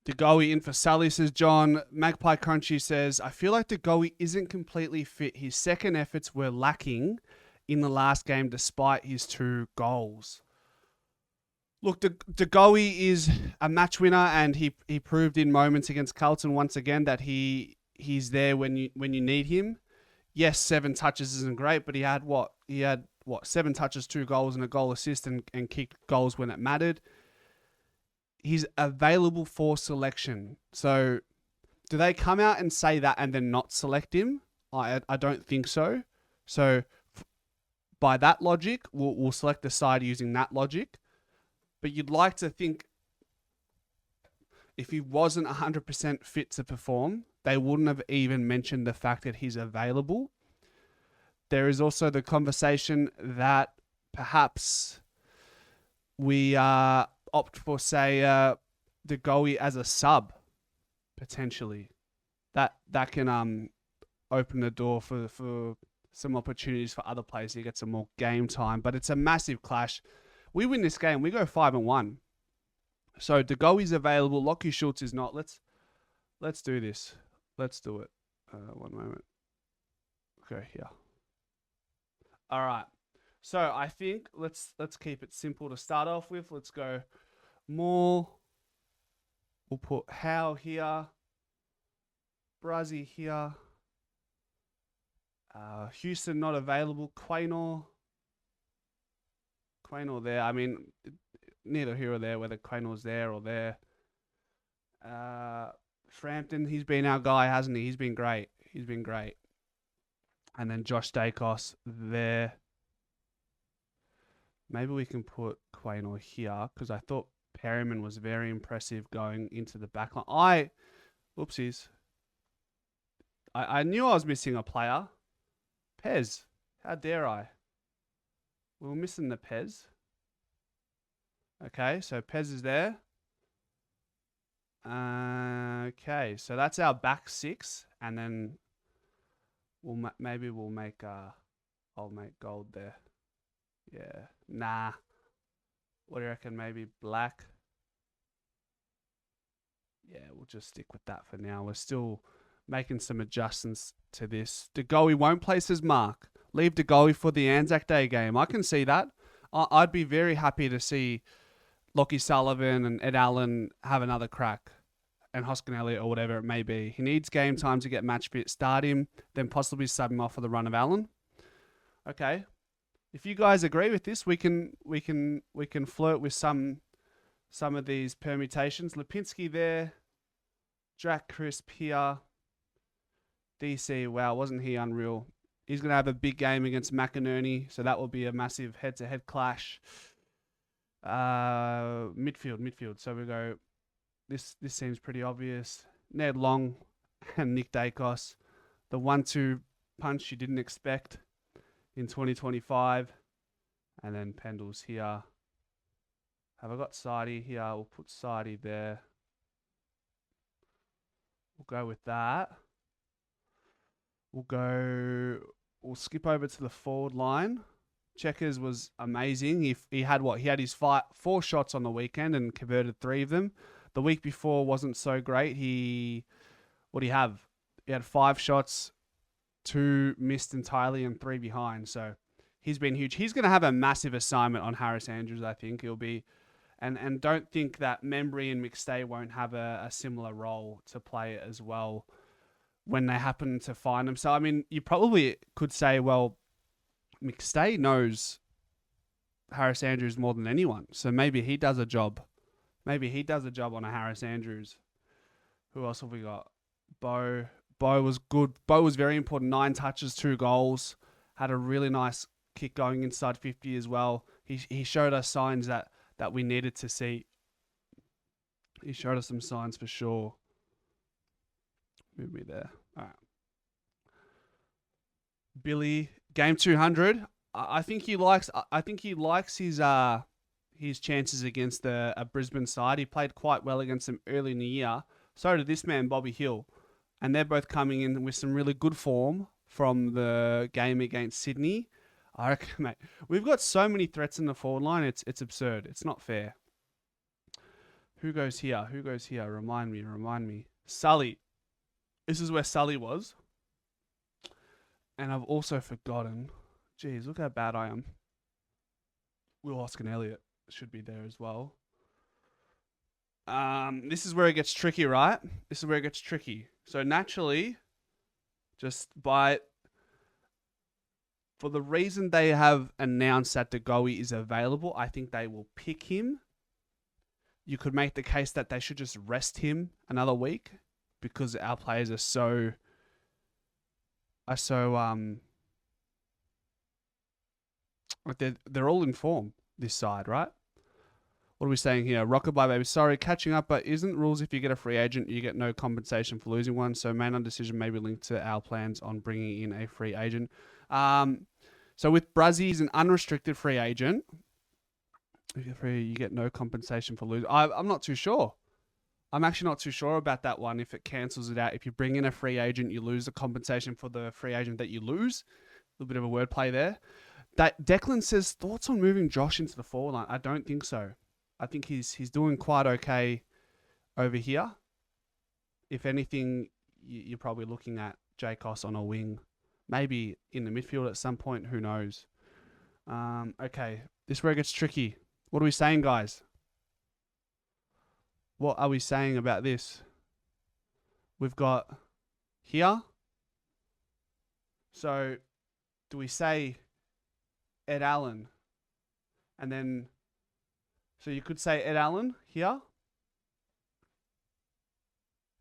De Goey in for Sully, says John. Magpie Crunchy says, I feel like De Goey isn't completely fit. His second efforts were lacking in the last game despite his 2 goals. Look, De Goey is a match winner, and he proved in moments against Carlton once again that he's there when you need him. Yes, 7 touches isn't great, but he had what? 7 touches, 2 goals, and a goal assist, and kicked goals when it mattered. He's available for selection. So, do they come out and say that and then not select him? I don't think so. So, by that logic, we'll select the side using that logic. But you'd like to think if he wasn't 100% fit to perform, they wouldn't have even mentioned the fact that he's available. There is also the conversation that perhaps we opt for, say, De Goey as a sub, potentially. That can open the door for some opportunities for other players to get some more game time. But it's a massive clash. We win this game, we go 5-1. So De Goey's available. Lockie Schultz is not. Let's do this. Let's do it. One moment. Okay, here. All right. So I think let's keep it simple to start off with. Let's go more. We'll put Howe here. Brazzy here. Houston not available. Quaynor there. I mean, neither here or there whether Quaynor's there or there. Frampton, he's been our guy, hasn't he? He's been great. And then Josh Dacos there. Maybe we can put Quaynor here because I thought Perryman was very impressive going into the backline. Whoopsies. I knew I was missing a player. Pez. How dare I? We were missing the Pez. Okay, so Pez is there. Okay, so that's our back 6, and then maybe we'll make I'll make gold there. Yeah, nah. What do you reckon? Maybe black. Yeah, we'll just stick with that for now. We're still making some adjustments to this. De Goey won't place his mark. Leave De Goey for the Anzac Day game. I can see that. I'd be very happy to see Lockie Sullivan and Ed Allen have another crack, and Hoskin Elliott or whatever it may be. He needs game time to get match fit. Start him, then possibly sub him off for the run of Allen. Okay, if you guys agree with this, we can flirt with some of these permutations. Lipinski there, Jack Crisp here, DC. Wow, wasn't he unreal? He's going to have a big game against McInerney, so that will be a massive head-to-head clash. Midfield. So we go, this seems pretty obvious. Ned Long and Nick Dacos. The 1-2 punch you didn't expect in 2025. And then Pendle's here. Have I got Sidey here? We'll put Sidey there. We'll go with that. We'll skip over to the forward line. Checkers was amazing. He had what? He had his 4 shots on the weekend and converted 3 of them. The week before wasn't so great. What do you have? He had 5 shots, 2 missed entirely and 3 behind. So he's been huge. He's going to have a massive assignment on Harris Andrews, I think. He'll be, and don't think that Membry and McStay won't have a similar role to play as well when they happen to find them. So, I mean, you probably could say, well, McStay knows Harris Andrews more than anyone. So maybe he does a job. Maybe he does a job on a Harris Andrews. Who else have we got? Bo was good. Bo was very important. 9 touches, 2 goals. Had a really nice kick going inside 50 as well. He showed us signs that we needed to see. He showed us some signs for sure. Move me there. All right. Billy, game 200. I think he likes his chances against a Brisbane side. He played quite well against them early in the year. So did this man, Bobby Hill. And they're both coming in with some really good form from the game against Sydney. I reckon, mate, we've got so many threats in the forward line. It's absurd. It's not fair. Who goes here? Who goes here? Remind me. Sully. This is where Sully was. And I've also forgotten. Jeez, look how bad I am. Will Hoskin Elliott should be there as well. This is where it gets tricky, right? This is where it gets tricky. So naturally, just for the reason they have announced that the Goey is available, I think they will pick him. You could make the case that they should just rest him another week because our players are so they're all in form this side, right? What are we saying here? Rockabye, baby. Sorry, catching up, but isn't rules if you get a free agent, you get no compensation for losing one? So main decision may be linked to our plans on bringing in a free agent. So with Brazzy, he's an unrestricted free agent. If you're free, you get no compensation for losing. I'm not too sure. I'm actually not too sure about that one. If it cancels it out, if you bring in a free agent, you lose the compensation for the free agent that you lose. A little bit of a wordplay there. Declan says thoughts on moving Josh into the forward line. I don't think so. I think he's doing quite okay over here. If anything, you're probably looking at Jacos on a wing, maybe in the midfield at some point. Who knows? Okay, this is where it gets tricky. What are we saying, guys? What are we saying about this? We've got here. So, do we say Ed Allen? And then, so you could say Ed Allen here.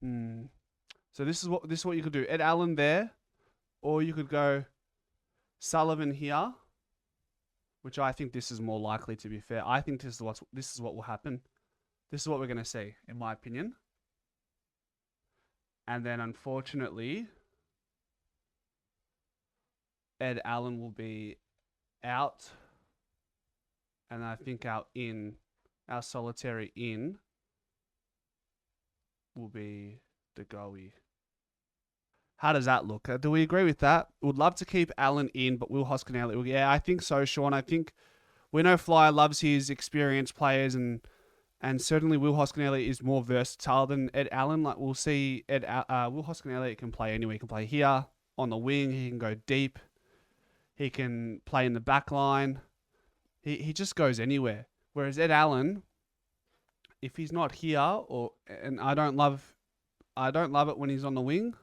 So this is what you could do. Ed Allen there, or you could go Sullivan here, which I think this is more likely to be fair. I think this is what will happen. This is what we're going to see, in my opinion. And then, unfortunately, Ed Allen will be out. And I think our solitary in, will be the Goey. How does that look? Do we agree with that? Would love to keep Allen in, but Will Hoskin Elliott. Yeah, I think so, Sean. I think we know Flyer loves his experienced players, and certainly Will Hoskin Elliott is more versatile than Ed Allen. Like we'll see, Will Hoskin Elliott can play anywhere. He can play here on the wing. He can go deep. He can play in the back line. He just goes anywhere. Whereas Ed Allen, if he's not here, and I don't love it when he's on the wing.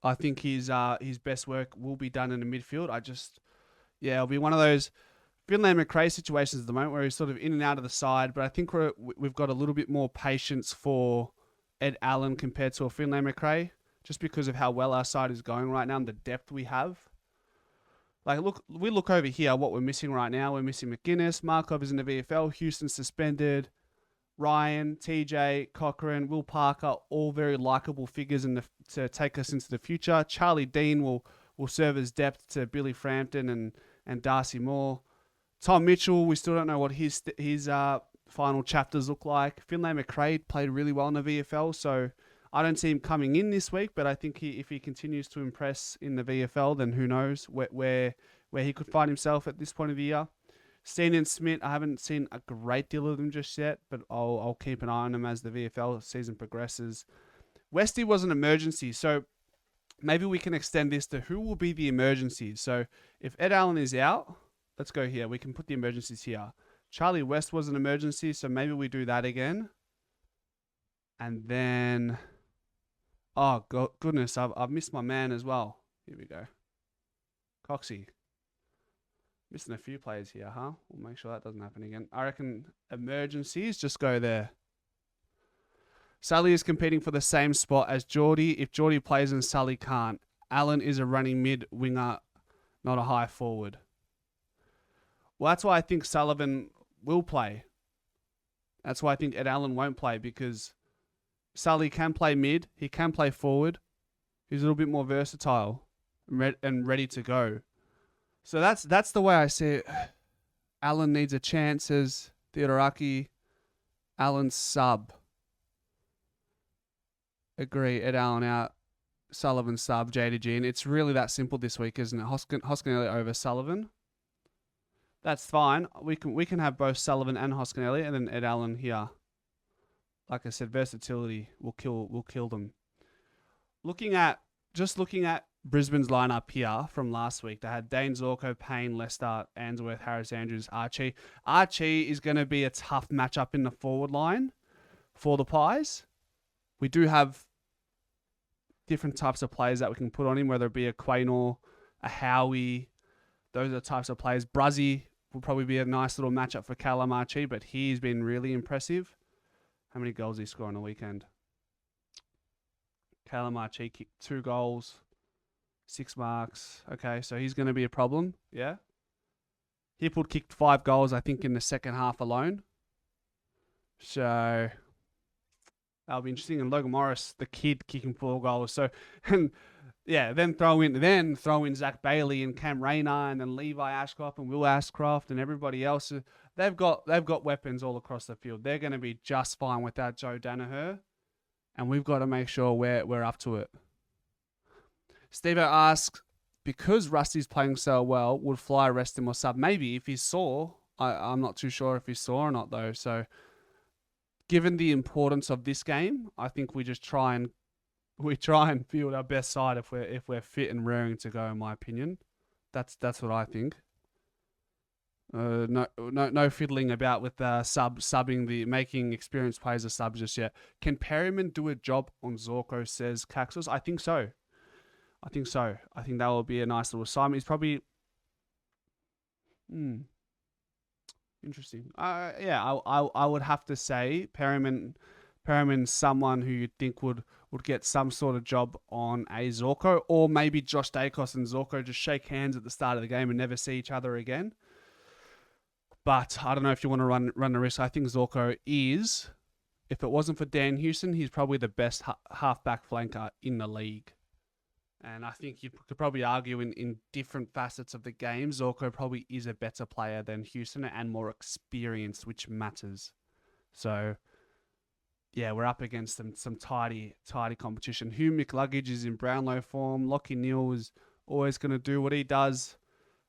I think his best work will be done in the midfield. It'll be one of those Finlay McRae situations at the moment where he's sort of in and out of the side. But I think we've got a little bit more patience for Ed Allen compared to a Finlay McRae, just because of how well our side is going right now and the depth we have. Like, we look over here, what we're missing right now. We're missing McGuinness. Markov is in the VFL. Houston suspended. Ryan, TJ, Cochrane, Will Parker, all very likeable figures to take us into the future. Charlie Dean will serve as depth to Billy Frampton and Darcy Moore. Tom Mitchell, we still don't know what his final chapters look like. Finlay McRae played really well in the VFL, so I don't see him coming in this week, but I think if he continues to impress in the VFL, then who knows where he could find himself at this point of the year. Steen and Smith, I haven't seen a great deal of them just yet, but I'll keep an eye on them as the VFL season progresses. Westy was an emergency, so maybe we can extend this to who will be the emergencies. So if Ed Allen is out, let's go here. We can put the emergencies here. Charlie West was an emergency, so maybe we do that again. And then, oh goodness, I've missed my man as well. Here we go. Coxie. Missing a few players here, huh? We'll make sure that doesn't happen again. I reckon emergencies, just go there. Sully is competing for the same spot as Geordie. If Geordie plays and Sully can't, Allen is a running mid-winger, not a high forward. Well, that's why I think Sullivan will play. That's why I think Ed Allen won't play, because Sully can play mid, he can play forward. He's a little bit more versatile and ready to go. So that's the way I see it. Allen needs a chance, says Theodoraki. Allen sub. Agree. Ed Allen out. Sullivan sub. JDG. And it's really that simple this week, isn't it? Hoskin Elliott over Sullivan. That's fine. We can have both Sullivan and Hoskin Elliott, and then Ed Allen here. like I said, versatility will kill them. Looking at Brisbane's lineup here from last week, they had Dane Zorko, Payne, Lester, Answorth, Harris Andrews, Archie. Archie is going to be a tough matchup in the forward line for the Pies. We do have different types of players that we can put on him, whether it be a Quaynor, a Howie. Those are the types of players. Bruzzy will probably be a nice little matchup for Callum Archie, but he's been really impressive. How many goals did he score on the weekend? Callum Archie kicked 2 goals, 6 marks. Okay, so he's going to be a problem. Yeah. Hippold kicked 5 goals, I think, in the second half alone. So that'll be interesting. And Logan Morris, the kid, kicking 4 goals. So, and yeah, then throw in Zach Bailey and Cam Rayner and then Levi Ashcroft and Will Ashcroft and everybody else. They've got weapons all across the field. They're going to be just fine without Joe Danaher, and we've got to make sure we're up to it. Steve asks, because Rusty's playing so well, would Fly rest him or sub? Maybe if he's sore. I'm not too sure if he's sore or not though. So, given the importance of this game, I think we just try and field our best side if we're fit and raring to go. In my opinion, that's what I think. No fiddling about with subbing making experienced players a sub just yet. Can Perryman do a job on Zorko? Says Caxos. I think so. I think that will be a nice little assignment. He's probably interesting. I would have to say Perryman's someone who you'd think would get some sort of job on a Zorko, or maybe Josh Dacos and Zorko just shake hands at the start of the game and never see each other again. But I don't know if you want to run the risk. I think Zorko is, if it wasn't for Dan Houston, he's probably the best halfback flanker in the league. And I think you could probably argue in different facets of the game, Zorko probably is a better player than Houston and more experienced, which matters. So, yeah, we're up against some tidy competition. Hugh McLuggage is in Brownlow form. Lockie Neal is always going to do what he does.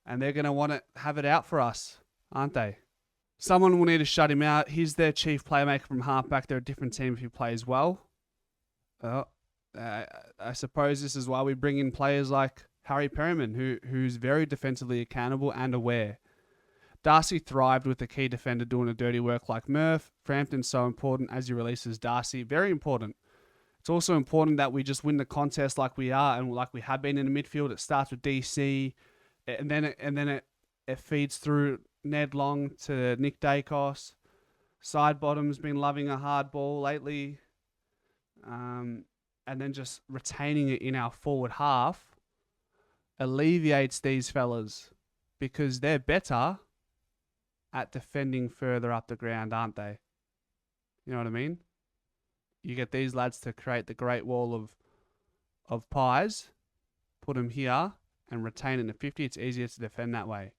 And they're going to want to have it out for us, aren't they? Someone will need to shut him out. He's their chief playmaker from halfback. They're a different team if he plays well. I suppose this is why we bring in players like Harry Perryman, who's very defensively accountable and aware. Darcy thrived with the key defender doing the dirty work like Murph. Frampton's so important as he releases Darcy. Very important. It's also important that we just win the contest like we are and like we have been in the midfield. It starts with DC, and then it feeds through Ned Long to Nick Dacos. Sidebottom's been loving a hard ball lately. And then just retaining it in our forward half alleviates these fellas because they're better at defending further up the ground, aren't they? You know what I mean? You get these lads to create the great wall of pies, put them here, and retain in the 50. It's easier to defend that way.